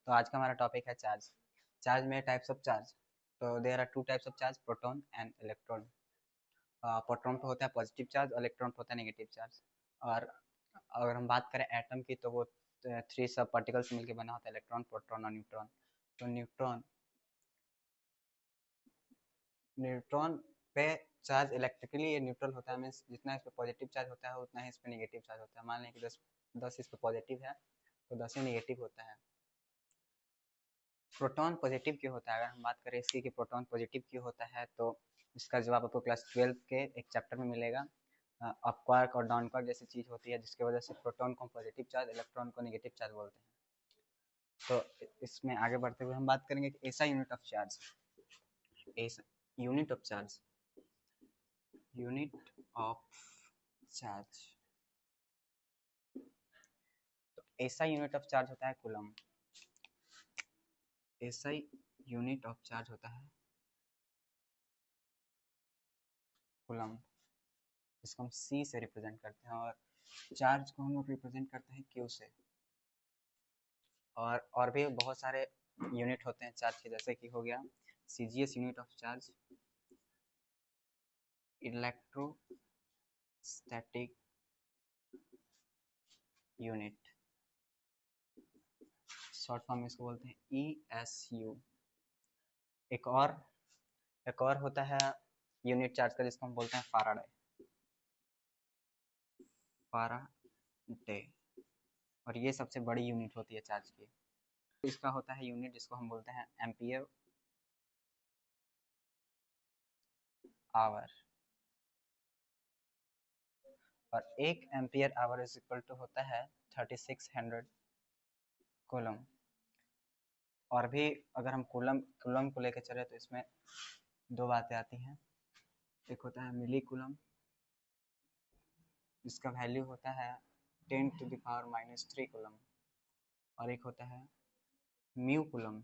तो आज का हमारा टॉपिक है चार्ज। चार्ज में टाइप्स ऑफ चार्ज। तो there are two types of charge, proton and electron. Proton पे होता है पॉजिटिव चार्ज और इलेक्ट्रॉन पे होता है नेगेटिव चार्ज। और अगर हम बात करें एटम की तो वो थ्री सब पार्टिकल से मिलकर बना होता है, इलेक्ट्रॉन, प्रोटॉन और न्यूट्रॉन। तो न्यूट्रॉन न्यूट्रॉन पे चार्ज इलेक्ट्रिकली ये न्यूट्रल होता है, मीन्स जितना इस पे पॉजिटिव चार्ज होता है उतना ही इस पे नेगेटिव चार्ज होता है। मान लें कि 10 इस पे पॉजिटिव है तो 10 ही नेगेटिव होता है। प्रोटॉन पॉजिटिव क्यों होता है? अगर हम बात करें इसकी कि प्रोटॉन पॉजिटिव क्यों होता है तो इसका जवाब आपको क्लास 12 के एक चैप्टर में मिलेगा। अप क्वार्क और डाउन क्वार्क जैसी चीज़ होती है जिसकी वजह से प्रोटॉन को पॉजिटिव चार्ज, इलेक्ट्रॉन को नेगेटिव चार्ज बोलते हैं। तो इसमें आगे बढ़ते हुए हम बात करेंगे कि ऐसा यूनिट ऑफ चार्ज, ऐसा unit of charge, unit of charge. तो ऐसा यूनिट ऑफ चार्ज होता है कूलम। ऐसा यूनिट ऑफ चार्ज होता है कूलम, जिसको हम C से रिप्रेजेंट करते हैं, और चार्ज को हम लोग रिप्रेजेंट करते हैं Q से। और भी बहुत सारे यूनिट होते हैं चार्ज के, जैसे कि हो गया CGS unit of charge, electrostatic unit, short form में इसको बोलते हैं ESU। एक और होता है यूनिट चार्ज का जिसको हम बोलते हैं फाराडे, और ये सबसे बड़ी यूनिट होती है चार्ज की। इसका होता है यूनिट जिसको हम बोलते हैं एम्पियर आवर, और एक ampere hour is equal to होता है 3600 कूलम। और भी अगर हम कूलम कूलम को लेकर चले तो इसमें दो बातें आती हैं। एक होता है मिली कूलम, जिसका वैल्यू होता है 10⁻³ कूलम, और एक होता है म्यू कूलम,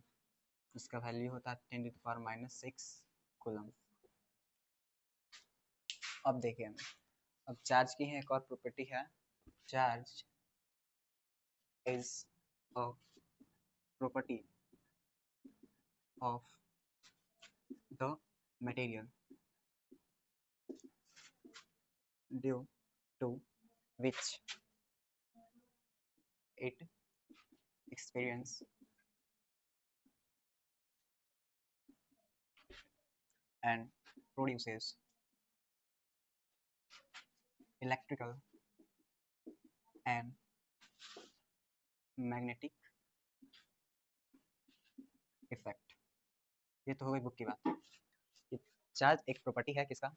जिसका वैल्यू होता है 10⁻⁶ कूलम। अब देखिए, अब चार्ज की है एक और प्रॉपर्टी है, charge is a property of the material due to which it experience and produces electrical and magnetic effect। ये तो हो गई बुक की बात। चार्ज एक प्रॉपर्टी है किसका,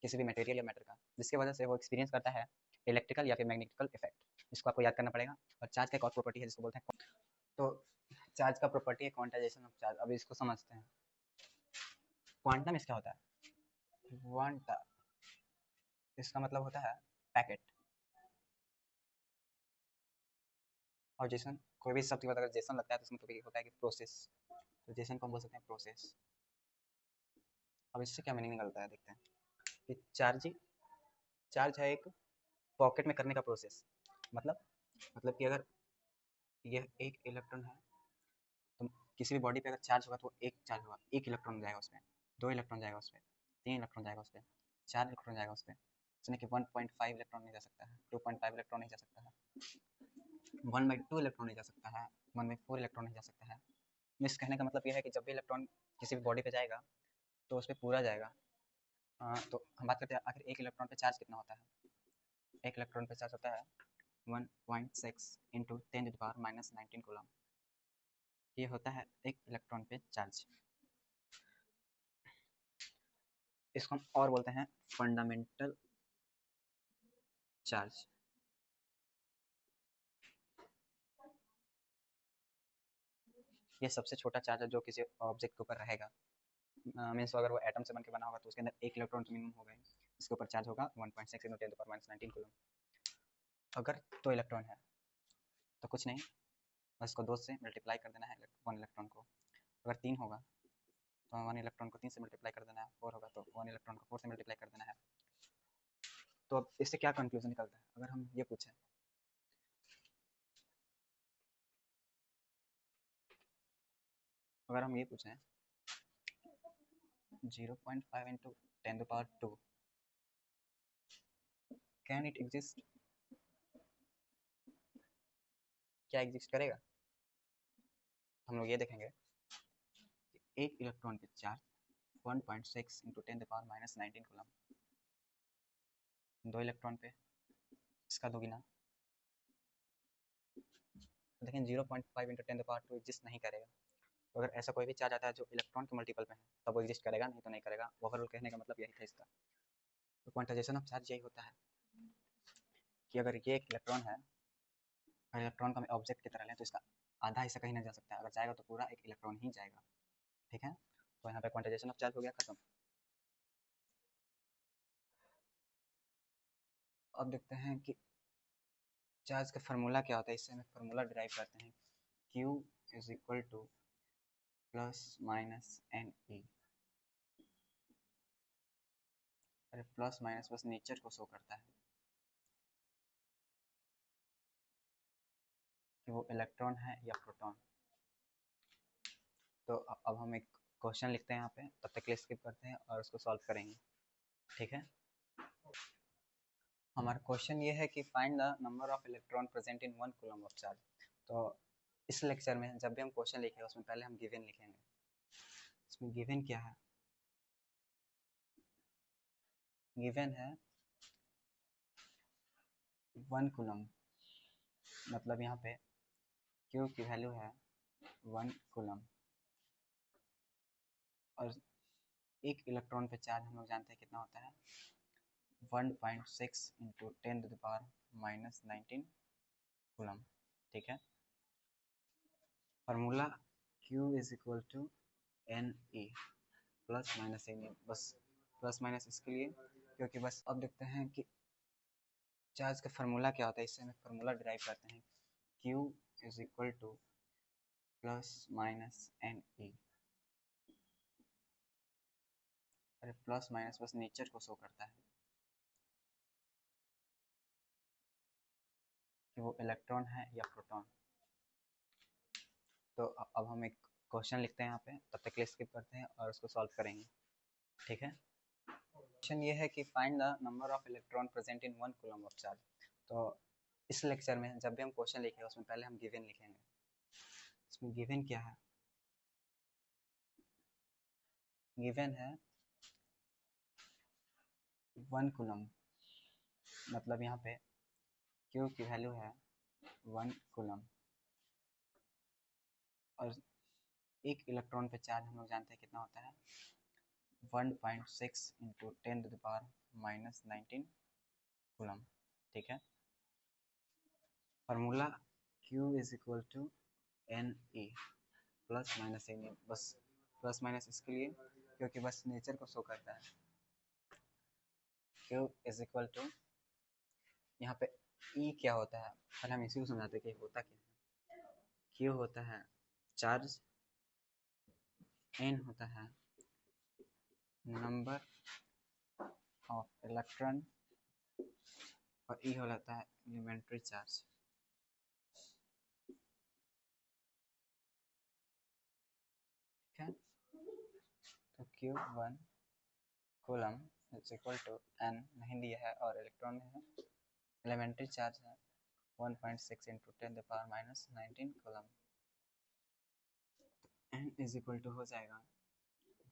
किसी भी मटेरियल या मैटर का, जिसकी वजह से वो एक्सपीरियंस करता है इलेक्ट्रिकल या फिर मैग्नेटिकल इफेक्ट। इसको आपको याद करना पड़ेगा। और चार्ज का एक और प्रॉपर्टी है जिसको बोलते हैं, तो चार्ज का प्रॉपर्टी है क्वांटाइजेशन ऑफ चार्ज। अब इसको समझते हैं। क्वांटम इसका होता है क्वांटा, इसका मतलब होता है पैकेट। और जेसन, कोई भी शब्द के बाद अगर जेसन लगता है तो इसका मतलब होता है कि प्रोसेस। तो जेसन को हम बोल सकते हैं प्रोसेस। अब इससे क्या मीनिंग निकलता है, देखते हैं कि चार्ज है एक पॉकेट में करने का प्रोसेस। मतलब कि अगर यह एक इलेक्ट्रॉन है तो किसी भी बॉडी पे अगर चार्ज होगा तो एक चार्ज होगा, एक इलेक्ट्रॉन जाएगा उसमें, दो इलेक्ट्रॉन जाएगा उसमें, तीन इलेक्ट्रॉन जाएगा उसमें, चार इलेक्ट्रॉन जाएगा उसमें। इसमें कि 1.5 इलेक्ट्रॉन नहीं जा सकता है, 2.5 इलेक्ट्रॉन नहीं जा सकता है, 1/2 इलेक्ट्रॉन नहीं जा सकता है, 1/4 इलेक्ट्रॉन नहीं जा सकता है। मिस कहने का मतलब यह है कि जब भी इलेक्ट्रॉन किसी भी बॉडी पे जाएगा तो उस पर पूरा जाएगा। तो हम बात करते हैं आखिर एक इलेक्ट्रॉन पे चार्ज कितना होता है। एक इलेक्ट्रॉन पे चार्ज होता है 1.6 इंटू 10⁻⁹ कूलम। ये होता है एक इलेक्ट्रॉन पे चार्ज। इसको हम और बोलते हैं फंडामेंटल चार्ज। ये सबसे छोटा चार्ज है जो किसी ऑब्जेक्ट के ऊपर रहेगा। मीन्स अगर वो एटम से बनकर बना होगा तो उसके अंदर एक इलेक्ट्रॉन तो मिनिमम होगा ही। इसके ऊपर चार्ज होगा 1.6 इंटू 10⁻⁹ कूलम। अगर 2 इलेक्ट्रॉन है तो कुछ नहीं, बस इसको 2 से मल्टीप्लाई कर देना है 1 इलेक्ट्रॉन को। अगर 3 होगा तो 1 इलेक्ट्रॉन को 3 से मल्टीप्लाई कर देना है। 4 होगा तो 1 इलेक्ट्रॉन को 4 से मल्टीप्लाई कर देना है। तो अब इससे क्या कंक्लूजन निकलता है, अगर हम ये पूछें अगर हम ये पूछें 0.5 into 10⁻², कैन इट एग्जिस्ट, क्या एग्जिस्ट करेगा? हम लोग ये देखेंगे कि एक इलेक्ट्रॉन पे चार्ज 1.6 इंटू 10⁻−19 कूलम, दो इलेक्ट्रॉन पे इसका दोगुना। लेकिन 0.5 इंटू 10⁻² एग्जिस्ट नहीं करेगा। तो अगर ऐसा कोई भी चार्ज आता है जो इलेक्ट्रॉन के मल्टीपल पे है तब वो एग्जिस्ट करेगा, नहीं तो नहीं करेगा। ओवरऑल कहने का मतलब यही था इसका। तो क्वांटाइजेशन ऑफ चार्ज यही होता है कि अगर ये एक इलेक्ट्रॉन है और इलेक्ट्रॉन को हम ऑब्जेक्ट की तरह लें तो इसका आधा हिस्सा कहीं नहीं जा सकता है, अगर जाएगा तो पूरा एक इलेक्ट्रॉन ही जाएगा। ठीक है, तो यहाँ पे क्वांटाइजेशन ऑफ चार्ज हो गया खत्म। अब देखते हैं कि चार्ज का फार्मूला क्या होता है। इससे हमें फार्मूला डिराइव करते हैं, Q is equal to plus minus N E. अरे प्लस माइनस बस नेचर को शो करता है कि वो इलेक्ट्रॉन है या प्रोटॉन। तो अब हम एक क्वेश्चन लिखते हैं यहाँ पे, तब तक के लिए स्किप करते हैं और उसको सॉल्व करेंगे। ठीक है, हमारा क्वेश्चन ये है कि find the number of electron present in 1 coulomb of charge. तो इस लेक्चर में जब भी हम क्वेश्चन लिखेंगे उसमें पहले हम गिवन लिखेंगे। इसमें गिवन क्या है? गिवन है 1 कूलम, मतलब यहाँ पे Q की वैल्यू है 1 कूलम और एक इलेक्ट्रॉन पे चार्ज हम लोग जानते हैं कितना होता है 1.6 इंटू 10⁻−19 कूलम। ठीक है, formula Q is equal to N E plus minus N E, बस प्लस माइनस इसके लिए क्योंकि बस अब देखते हैं कि चार्ज का फार्मूला क्या होता है। इससे हमें फार्मूला डिराइव करते हैं, Q is equal to plus minus N E. अरे प्लस माइनस बस नेचर को शो करता है कि वो इलेक्ट्रॉन है या प्रोटॉन। तो अब हम एक क्वेश्चन लिखते हैं यहाँ पे, तब तक के लिए स्किप करते हैं और उसको सॉल्व करेंगे। ठीक है, क्वेश्चन ये है कि find the number of electron present in 1 coulomb of charge. तो इस लेक्चर में जब भी हम क्वेश्चन लिखेंगे उसमें पहले हम गिवन लिखेंगे। इसमें गिवन क्या है? गिवन है 1 कूलम, मतलब यहाँ पे Q की वैल्यू है 1 कूलम और एक इलेक्ट्रॉन पे चार्ज हम लोग जानते हैं कितना होता है 1.6 इंटू 10⁻−19 कूलम। ठीक है, formula Q is equal to N E plus minus N E, बस प्लस माइनस इसके लिए क्योंकि बस नेचर को शो करता है। Q इज इक्वल टू यहाँ पे E क्या होता है, पहले हम इसी को समझाते हैं कि होता क्या है। Q होता है चार्ज, N होता है नंबर ऑफ इलेक्ट्रॉन और E हो जाता है एलिमेंट्री चार्ज। ठीक है, तो Q1 coulomb is equal to N नहीं दिया है और इलेक्ट्रॉन है, एलिमेंट्री चार्ज है 1.6 into 10⁻−19 coulomb. N is equal to हो जाएगा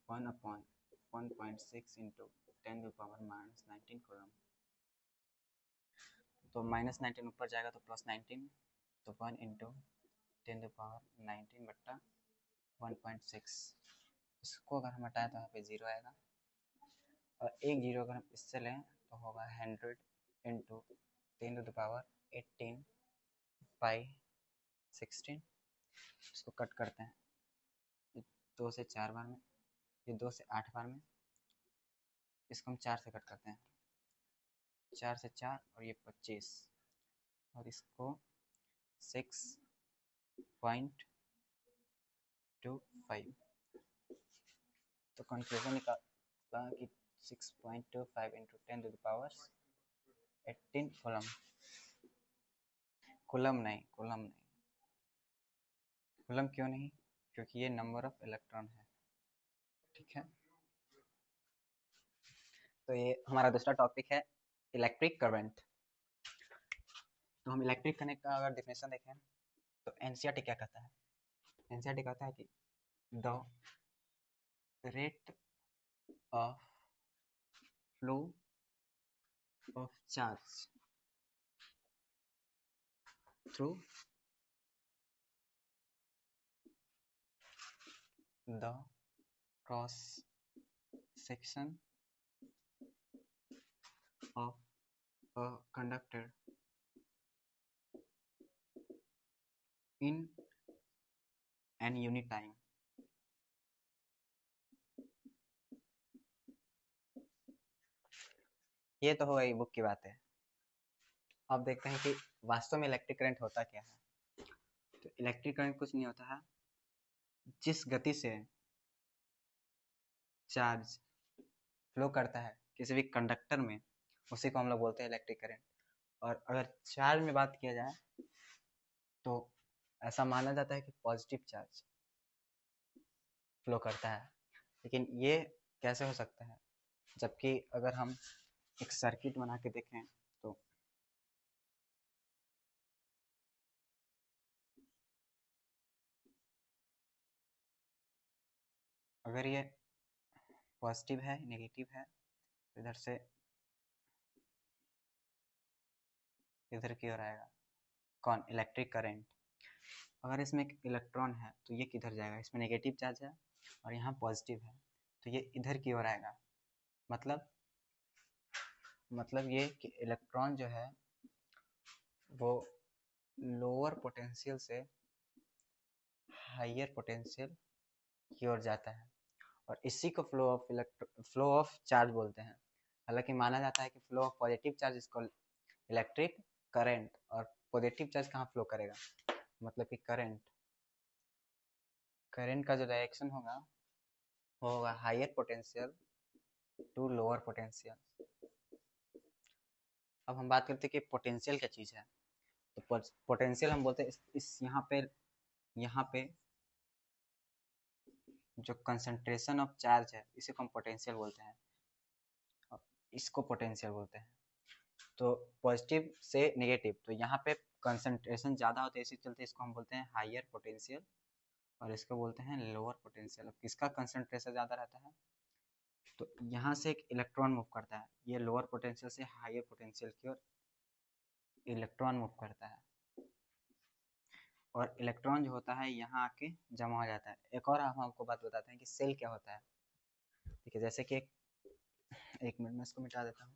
1/1.6 इंटू 10⁻−19 कूलम। तो -19 ऊपर जाएगा तो +19, तो 1 इंटू 10⁻19 बट्टा 1.6। इसको अगर हम हटाएं तो यहाँ पे 0 आएगा और एक 0 अगर हम इससे लें तो होगा 100 इंटू 10⁻18 बाई 16। इसको कट करते हैं, ये 2 से 4 बार में, ये 2 से 8 बार में, इसको हम 4 से कट करते हैं, 4 से 4 और ये 25 और इसको 6.25। तो कंक्लूजन निकाला कि 6.25 इंटू 10⁻18 कूलम। कूलम नहीं, कूलम नहीं, कूलम क्यों नहीं? क्योंकि ये नंबर ऑफ इलेक्ट्रॉन है, ठीक है। तो ये हमारा दूसरा टॉपिक है इलेक्ट्रिक करंट। तो हम इलेक्ट्रिक करंट का अगर डिफिनेशन देखें तो एनसीईआरटी क्या कहता है? एनसीईआरटी कहता है कि the rate of flow of charge through the cross section of a conductor in an unit time। ये तो हो गई बुक की बात है। अब देखते हैं कि वास्तव में इलेक्ट्रिक करंट होता क्या है। तो इलेक्ट्रिक करंट कुछ नहीं होता है, जिस गति से चार्ज फ्लो करता है किसी भी कंडक्टर में, उसी को हम लोग बोलते हैं इलेक्ट्रिक करंट। और अगर चार्ज में बात किया जाए तो ऐसा माना जाता है कि पॉजिटिव चार्ज फ्लो करता है। लेकिन ये कैसे हो सकता है, जबकि अगर हम एक सर्किट बना के देखें तो अगर ये पॉजिटिव है नेगेटिव है तो इधर से इधर की ओर आएगा कौन, इलेक्ट्रिक करंट। अगर इसमें एक इलेक्ट्रॉन है तो ये किधर जाएगा, इसमें नेगेटिव चार्ज है और यहाँ पॉजिटिव है तो ये इधर की ओर आएगा। मतलब ये कि इलेक्ट्रॉन जो है वो लोअर पोटेंशियल से हायर पोटेंशियल की ओर जाता है और इसी को फ्लो ऑफ चार्ज बोलते हैं। हालांकि माना जाता है कि फ्लो ऑफ पॉजिटिव चार्ज इसको इलेक्ट्रिक करंट, और पॉजिटिव चार्ज कहाँ फ्लो करेगा, मतलब कि करंट का जो डायरेक्शन होगा वो होगा higher potential to lower potential. अब हम बात करते हैं कि पोटेंशियल क्या चीज़ है। तो पोटेंशियल हम बोलते हैं इस यहाँ पे जो कंसंट्रेशन ऑफ चार्ज है इसे हम पोटेंशियल बोलते हैं, और इसको पोटेंशियल बोलते हैं। तो पॉजिटिव से नेगेटिव, तो यहाँ पे कंसंट्रेशन ज़्यादा होता है इसी चलते इसको हम बोलते हैं हायर पोटेंशियल और इसको बोलते हैं लोअर पोटेंशियल। अब किसका कंसंट्रेशन ज़्यादा रहता है, तो यहाँ से एक इलेक्ट्रॉन मूव करता है, ये लोअर पोटेंशियल से हायर पोटेंशियल की ओर इलेक्ट्रॉन मूव करता है और इलेक्ट्रॉन जो होता है यहाँ आके जमा हो जाता है। एक और हम आपको बात बताते हैं कि सेल क्या होता है। ठीक है, जैसे कि एक मिनट में इसको मिटा देता हूँ।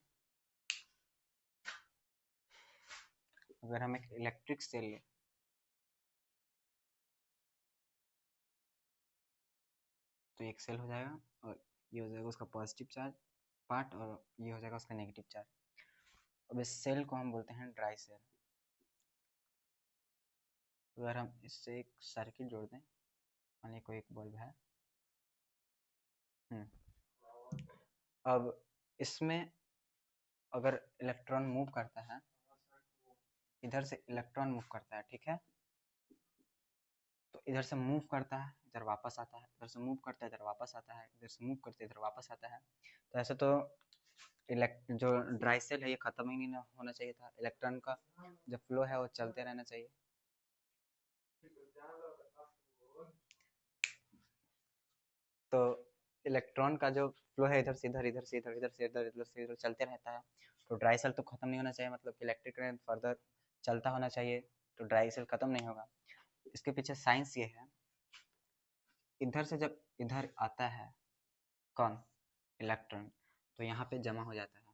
अगर हम एक इलेक्ट्रिक सेल लें तो एक सेल हो जाएगा और ये हो जाएगा उसका पॉजिटिव चार्ज पार्ट और ये हो जाएगा उसका नेगेटिव चार्ज। अब इस सेल को हम बोलते हैं ड्राई सेल। अगर हम इससे एक सर्किट जोड़ दें, मान कोई एक बल्ब है, अब इसमें अगर इलेक्ट्रॉन मूव करता है, इधर से इलेक्ट्रॉन मूव करता है, ठीक है, तो इधर से मूव करता है इधर वापस आता है, इधर से मूव करता है इधर वापस आता है, इधर से मूव करते इधर वापस आता है। तो ऐसे तो जो ड्राई सेल है ये खत्म ही नहीं होना चाहिए था, इलेक्ट्रॉन का जो फ्लो है वो चलते रहना चाहिए। तो इलेक्ट्रॉन का जो फ्लो है इधर से इधर, इधर से इधर, इधर से इधर, इधर से इधर चलते रहता है। तो ड्राई सेल तो खत्म नहीं होना चाहिए, मतलब कि इलेक्ट्रिक करंट फर्दर चलता होना चाहिए, तो ड्राई सेल खत्म नहीं होगा। इसके पीछे साइंस ये है, इधर से जब इधर आता है कौन, इलेक्ट्रॉन, तो यहाँ पे जमा हो जाता है,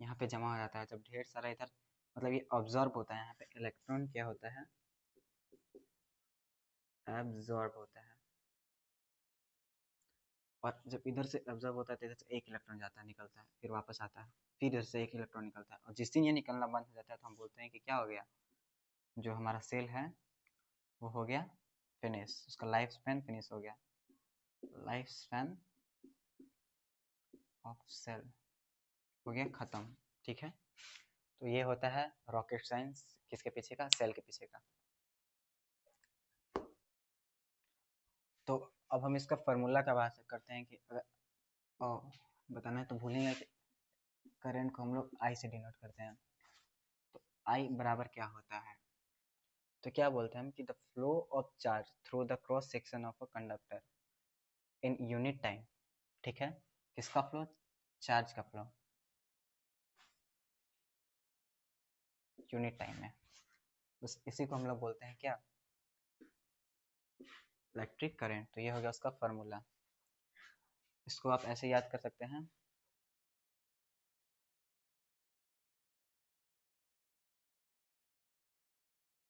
यहाँ पे जमा हो जाता है। जब ढेर सारा इधर, मतलब ये ऑब्जॉर्ब होता है, यहाँ पे इलेक्ट्रॉन क्या होता है, एब्जॉर्ब होता है। और जब इधर से ऑब्जर्व होता है तो इधर से एक इलेक्ट्रॉन जाता है निकलता है, फिर वापस आता है, फिर इधर से एक इलेक्ट्रॉन निकलता है। और जिस दिन ये निकलना बंद हो जाता है तो हम बोलते हैं कि क्या हो गया, जो हमारा सेल है वो हो गया फिनिश, उसका लाइफ स्पैन फिनिश हो गया, लाइफ स्पैन ऑफ सेल हो गया खत्म। ठीक है, तो ये होता है रॉकेट साइंस, किसके पीछे का, सेल के पीछे का। तो अब हम इसका फार्मूला का बात करते हैं कि अगर बताना है तो भूलेंगे कि करंट को हम लोग आई से डिनोट करते हैं। तो आई बराबर क्या होता है, तो क्या बोलते हैं हम कि the flow of charge through the cross section of a conductor in unit time. ठीक है, किसका फ्लो, चार्ज का फ्लो यूनिट टाइम में, बस इसी को हम लोग बोलते हैं क्या, इलेक्ट्रिक करंट। तो ये हो गया उसका फार्मूला। इसको आप ऐसे याद कर सकते हैं